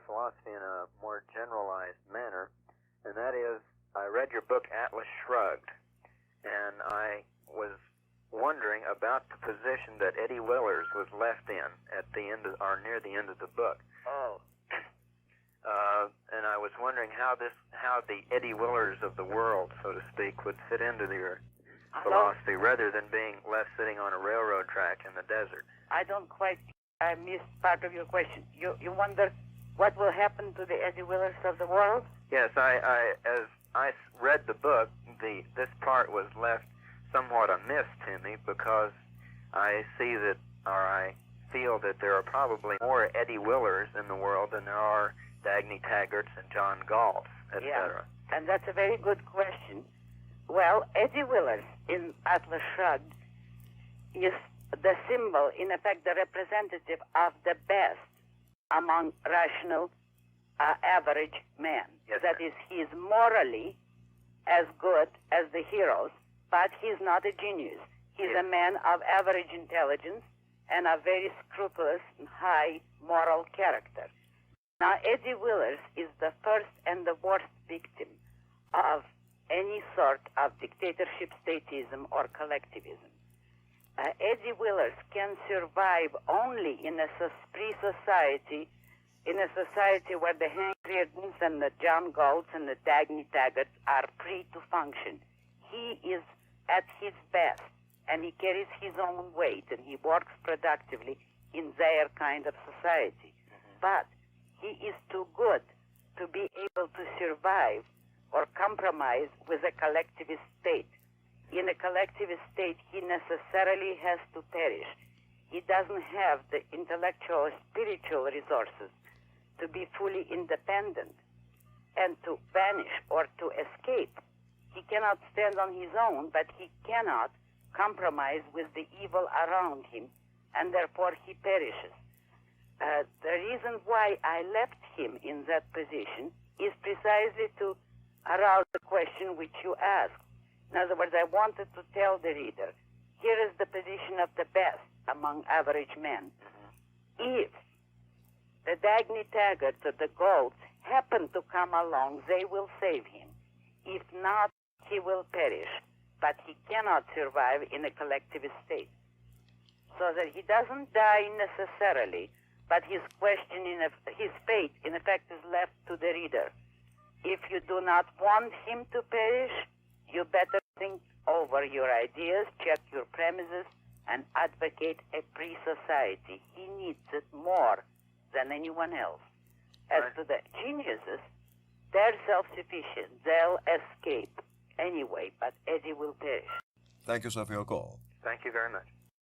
philosophy in a more generalized manner, and that is, I read your book, Atlas Shrugged, and I was wondering about the position that Eddie Willers was left in at the end of, or near the end of the book. Oh. And I was wondering how the Eddie Willers of the world, so to speak, would fit into your philosophy, rather than being left sitting on a railroad track in the desert. I missed part of your question. You wonder what will happen to the Eddie Willers of the world? Yes, as I read the book, this part was left somewhat amiss to me, because I see that, or I feel that there are probably more Eddie Willers in the world than there are Dagny Taggarts and John Galts, etc. Yeah, and that's a very good question. Well, Eddie Willers in Atlas Shrugged is the symbol, in effect, the representative of the best among rational, average men. Yes, that is, he is morally as good as the heroes, but he's not a genius. He's a man of average intelligence and a very scrupulous and high moral character. Now, Eddie Willers is the first and the worst victim of any sort of dictatorship, statism, or collectivism. Eddie Willers can survive only in a free society, in a society where the Hank Reardons and the John Galts and the Dagny Taggarts are free to function. He is at his best, and he carries his own weight, and he works productively in their kind of society. But he is too good to be able to survive or compromise with a collectivist state. In a collectivist state, he necessarily has to perish. He doesn't have the intellectual or spiritual resources to be fully independent and to vanish or to escape. He cannot stand on his own, but he cannot compromise with the evil around him, and therefore he perishes. The reason why I left him in that position is precisely to arouse the question which you asked. In other words, I wanted to tell the reader, here is the position of the best among average men. If the Dagny Taggarts or the Galts happen to come along, they will save him. If not, he will perish. But he cannot survive in a collectivist state. So that he doesn't die necessarily, but his question, his fate, in effect, is left to the reader. If you do not want him to perish, you better think over your ideas, check your premises, and advocate a free society. He needs it more than anyone else. As to the geniuses, they're self-sufficient. They'll escape anyway, but Eddie will perish. Thank you, sir, for your call. Thank you very much.